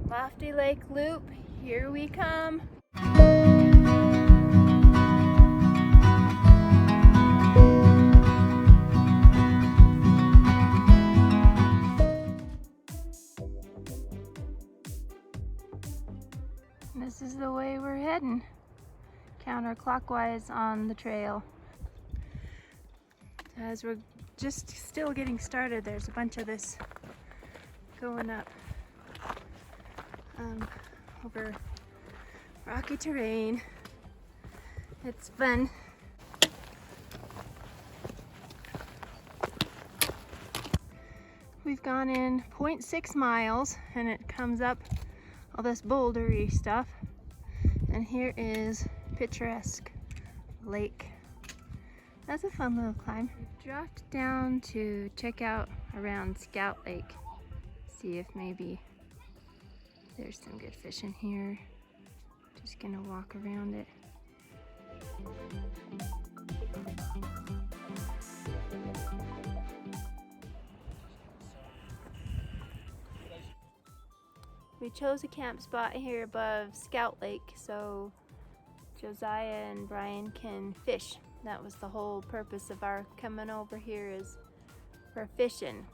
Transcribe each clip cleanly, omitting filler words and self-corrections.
Lofty Lake Loop, here we come. This is the way we're heading, counterclockwise on the trail. As we're just still getting started, there's a bunch of this going up over rocky terrain. It's fun. We've gone in 0.6 miles and it comes up all this bouldery stuff. And here is picturesque lake. That's a fun little climb. We dropped down to check out around Scout Lake. See if maybe there's some good fish in here. Just gonna walk around it. We chose a camp spot here above Scout Lake so Josiah and Brian can fish. That was the whole purpose of our coming over here, is for fishing.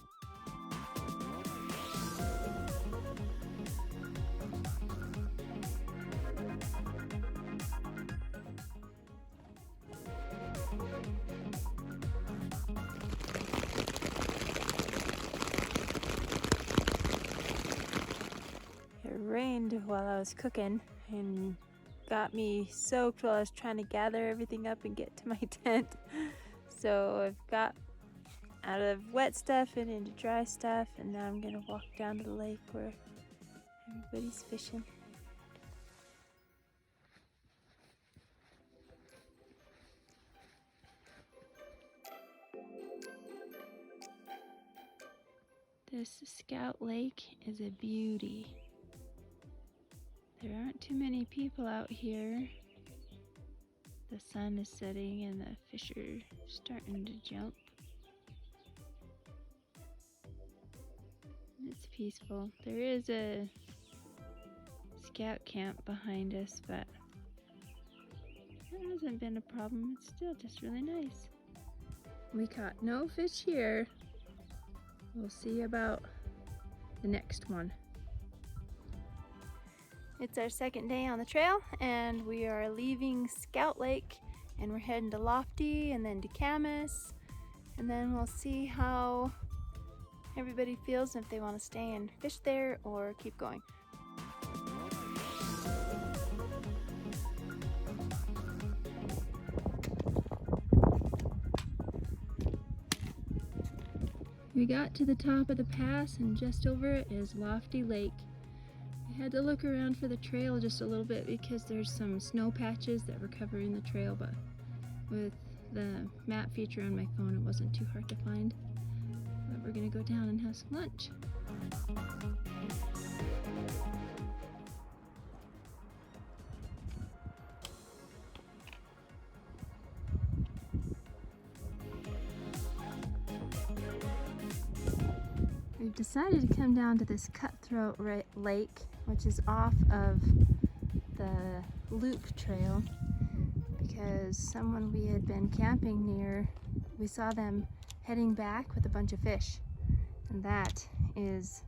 It rained while I was cooking and got me soaked while I was trying to gather everything up and get to my tent. So I've got out of wet stuff and into dry stuff, and now I'm gonna walk down to the lake where everybody's fishing. This Scout Lake is a beauty. There aren't too many people out here. The sun is setting and the fish are starting to jump. It's peaceful. There is a scout camp behind us, but that hasn't been a problem. It's still just really nice. We caught no fish here. We'll see about the next one. It's our second day on the trail and we are leaving Scout Lake and we're heading to Lofty and then to Camas, and then we'll see how everybody feels, if they want to stay and fish there or keep going. We got to the top of the pass and just over it is Lofty Lake. I had to look around for the trail just a little bit because there's some snow patches that were covering the trail, but with the map feature on my phone it wasn't too hard to find. But we're gonna go down and have some lunch. We've decided to come down to this Cutthroat Lake, which is off of the loop trail, because someone we had been camping near, we saw them heading back with a bunch of fish, and that is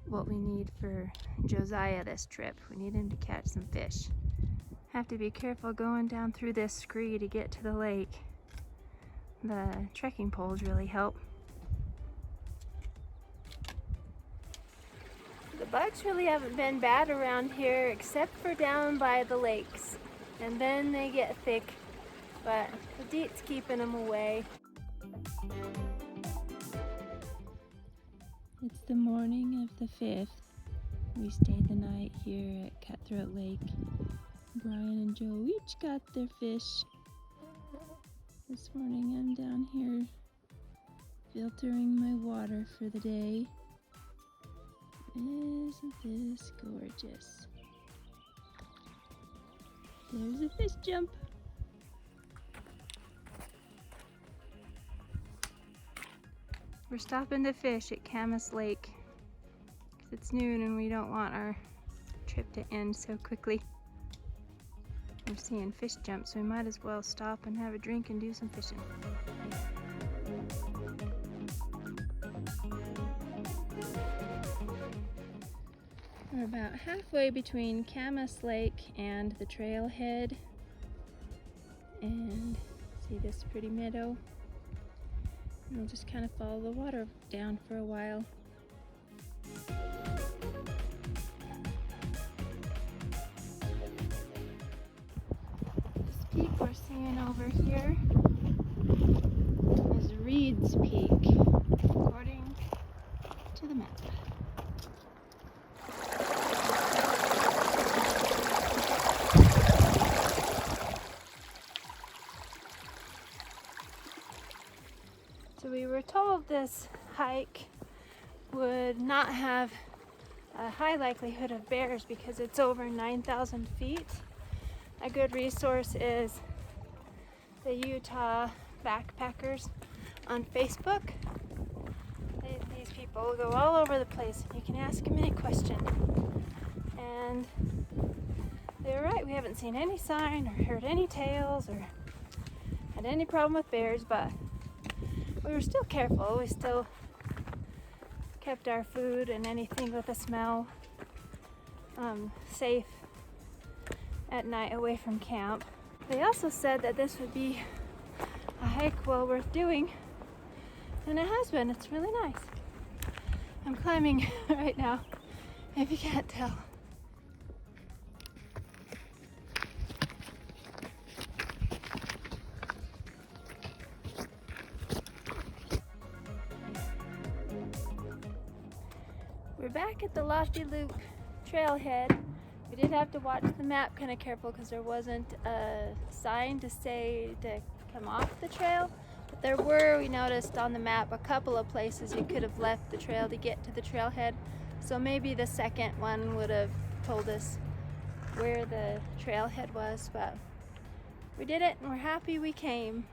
what we need for Josiah this trip. We need him to catch some fish. Have to be careful going down through this scree to get to the lake. The trekking poles really help. The bugs really haven't been bad around here except for down by the lakes, and then they get thick, but the DEET's keeping them away. It's the morning of the 5th. We stayed the night here at Cutthroat Lake. Brian and Joe each got their fish. This morning I'm down here filtering my water for the day. Isn't this gorgeous? There's a fish jump. We're stopping to fish at Camas Lake. It's noon and we don't want our trip to end so quickly. We're seeing fish jump, so we might as well stop and have a drink and do some fishing. We're about halfway between Camas Lake and the trailhead. And see this pretty meadow? And we'll just kind of follow the water down for a while. This peak we're seeing over here is Reed's Peak, according to the map. So we were told this hike would not have a high likelihood of bears because it's over 9,000 feet. A good resource is the Utah Backpackers on Facebook. These people go all over the place and you can ask them any question. And they were right, we haven't seen any sign or heard any tales or had any problem with bears, but we were still careful. We still kept our food and anything with a smell safe at night away from camp. They also said that this would be a hike well worth doing, and it has been. It's really nice. I'm climbing right now, if you can't tell. We're back at the Lofty Loop trailhead. We did have to watch the map kind of careful because there wasn't a sign to say to come off the trail. But there were, we noticed on the map, a couple of places you could have left the trail to get to the trailhead. So maybe the second one would have told us where the trailhead was, but we did it and we're happy we came.